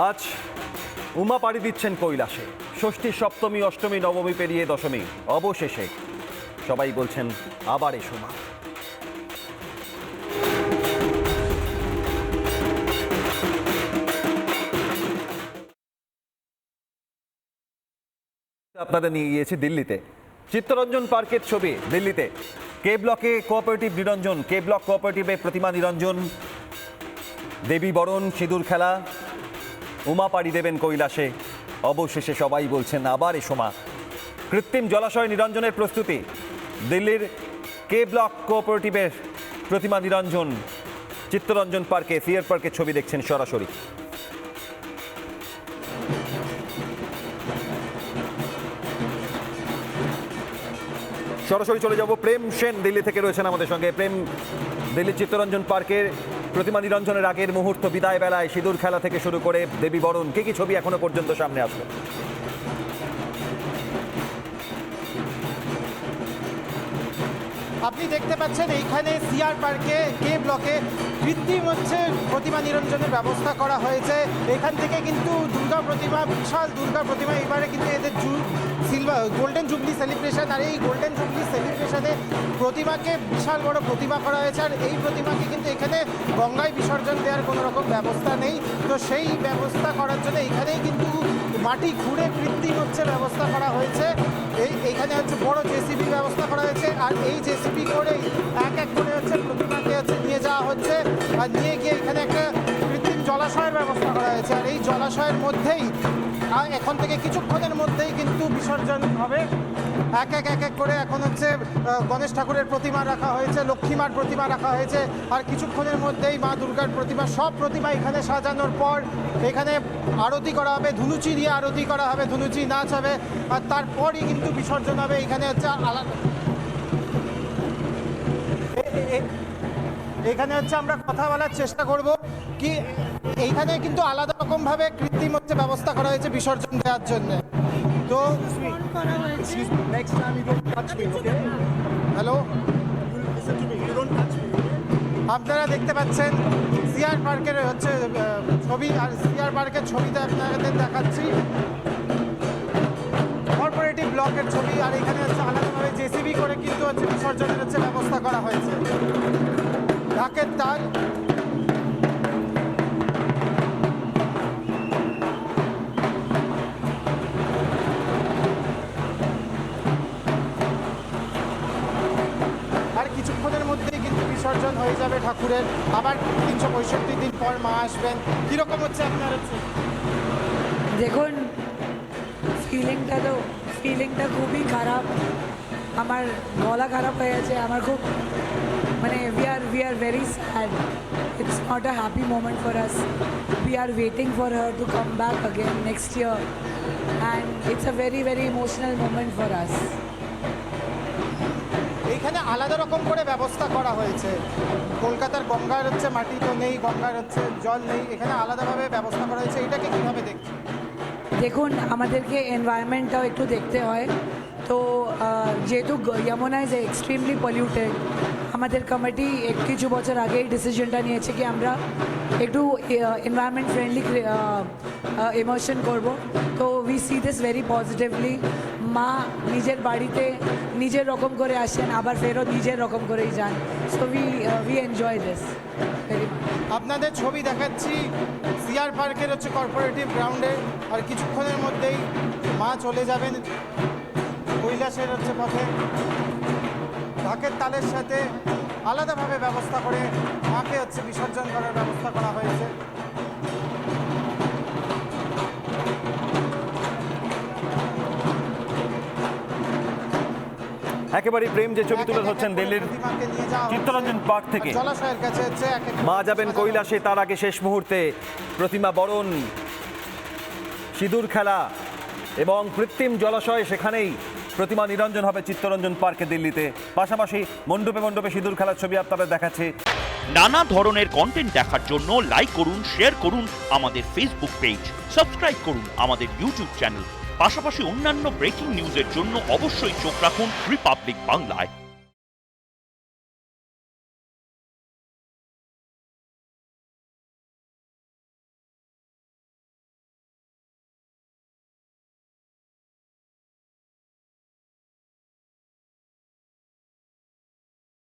আজ উমা পাড়ি দিচ্ছেন কৈলাসে। ষষ্ঠী, সপ্তমী, অষ্টমী, নবমী পেরিয়ে দশমী, অবশেষে সবাই বলছেন আবার এসো মা। আপনাদের নিয়ে গিয়েছি দিল্লিতে, চিত্তরঞ্জন পার্কের ছবি। দিল্লিতে কে ব্লকে কোঅপারেটিভ নিরঞ্জন, কে ব্লক কোঅপারেটিভে প্রতিমা নিরঞ্জন, দেবী বরণ, সিঁদুর খেলা, উমা পাড়ি দেবেন কৈলাসে, অবশেষে সবাই বলছেন আবার এসো মা। কৃত্রিম জলাশয় নিরঞ্জনের প্রস্তুতি। দিল্লির কে ব্লক কোঅপারেটিভের প্রতিমা নিরঞ্জন চিত্তরঞ্জন পার্কে, সিয়ার পার্কের ছবি দেখছেন সরাসরি। সরাসরি চলে যাব, প্রেম সেন দিল্লি থেকে রয়েছেন আমাদের সঙ্গে। প্রেম, দিল্লি চিত্তরঞ্জন পার্কের প্রতিমা নিরঞ্জনের আগের মুহূর্ত, বিদায় বেলায় সিঁদুর খেলা থেকে শুরু করে দেবী বরণ, কি ছবি এখনো পর্যন্ত সামনে আসলো? আপনি দেখতে পাচ্ছেন এইখানে সিআর পার্কে কে ব্লকে কৃত্রিম প্রতিমা নিরঞ্জনের ব্যবস্থা করা হয়েছে। এখান থেকে কিন্তু দুর্গা প্রতিমা, বিশাল দুর্গা প্রতিমা, এবারে কিন্তু এদের গোল্ডেন জুবলি সেলিব্রেশন, আর এই গোল্ডেন জুবলি সেলিব্রেশনে প্রতিমাকে বিশাল বড় প্রতিমা করা হয়েছে। আর এই প্রতিমাকে কিন্তু এখানে গঙ্গায় বিসর্জন দেওয়ার কোনো রকম ব্যবস্থা নেই। তো সেই ব্যবস্থা করার জন্য এখানেই কিন্তু মাটি খুঁড়ে কৃত্রিম ব্যবস্থা করা হয়েছে। এইখানে বড় জেসিবি ব্যবস্থা করা হয়েছে, আর এই জেসিবি করেই এক এক করে প্রতিমাকে নিয়ে যাওয়া হচ্ছে, আর নিয়ে গিয়ে এখানে একটা কৃত্রিম জলাশয়ের ব্যবস্থা করা হয়েছে। আর এই জলাশয়ের মধ্যেই এখন থেকে কিছুক্ষণের মধ্যেই কিন্তু বিসর্জন হবে। এক এক করে এখন গণেশ ঠাকুরের প্রতিমা রাখা হয়েছে, লক্ষ্মীমার প্রতিমা রাখা হয়েছে, আর কিছুক্ষণের মধ্যেই মা দুর্গার প্রতিমা, সব প্রতিমা এখানে সাজানোর পর এখানে আরতি করা হবে, ধুনুচি দিয়ে আরতি করা হবে, ধুনুচি নাচ হবে, আর তারপরই কিন্তু বিসর্জন হবে। এখানে এখানে আমরা কথা বলার চেষ্টা করব কি এইখানে কিন্তু আলাদা রকমভাবে কৃত্রিম ব্যবস্থা করা হয়েছে বিসর্জন দেওয়ার জন্য। তো হ্যালো, আপনারা দেখতে পাচ্ছেন সিআর পার্কের ছবি, আর সিআর পার্কের ছবিতে আপনাদের দেখাচ্ছি কোঅপারেটিভ ব্লকের ছবি। আর এখানে আলাদাভাবে জেসিবি করে কিন্তু বিসর্জনের ব্যবস্থা করা হয়েছে। ঢাকের তাল, কিছুক্ষণের মধ্যেই কিন্তু বিসর্জন হয়ে যাবে ঠাকুরের। আবার 365 দিন পর মা আসবেন। কীরকম আপনার দেখুন, ফিলিংটা খুবই খারাপ। আমার গলা খারাপ হয়ে আছে। আমার খুব we are very sad. It's not a happy moment for us. We are waiting for her to come back again next year, and it's a very very emotional moment for us. এইখানে আলাদা রকম করে ব্যবস্থা করা হয়েছে। কলকাতার গঙ্গার মাটি তো নেই, গঙ্গার জল নেই, এখানে আলাদাভাবে ব্যবস্থা করা হয়েছে। এটাকে কীভাবে দেখছি? দেখুন, আমাদেরকে এনভায়রনমেন্টটাও একটু দেখতে হয়। তো যেহেতু যমুনা ইজ এক্সট্রিমলি পলিউটেড, আমাদের কমিটি কিছু বছর আগেই ডিসিশনটা নিয়েছে কি আমরা একটু এনভায়রনমেন্ট ফ্রেন্ডলি ইমোশন করব। তো we see this very positively. মা নিজের বাড়িতে নিজের রকম করে আসেন, আবার ফেরত নিজের রকম করেই যান। So we enjoy this very much. আপনাদের ছবি দেখাচ্ছি সিআর পার্কের কোঅপারেটিভ গ্রাউন্ডে, আর কিছুক্ষণের মধ্যেই মা চলে যাবেন কৈলাসের পথে। ঢাকের তালের সাথে আলাদাভাবে ব্যবস্থা করে মাকে বিসর্জন করার ব্যবস্থা করা হয়েছে। একেবারে প্রেম, যে ছবি তুলে ধরছেন দিল্লির চিত্তরঞ্জন পার্ক থেকে। জলাশয়ের কাছে মা যাবেন কৈলাসে, তার আগে শেষ মুহূর্তে প্রতিমা বরণ, সিঁদুর খেলা এবং কৃত্রিম জলাশয়, সেখানেই প্রতিমা নিরঞ্জন হবে চিত্তরঞ্জন পার্কে দিল্লিতে। পাশাপাশি মণ্ডপে মণ্ডপে সিঁদুর খেলার ছবি আপনাদের দেখাচ্ছে। নানা ধরনের কন্টেন্ট দেখার জন্য লাইক করুন, শেয়ার করুন আমাদের ফেসবুক পেজ, সাবস্ক্রাইব করুন আমাদের ইউটিউব চ্যানেল। পাশাপাশি অন্যান্য ব্রেকিং নিউজের জন্য অবশ্যই চোখ রাখুন রিপাবলিক বাংলায়।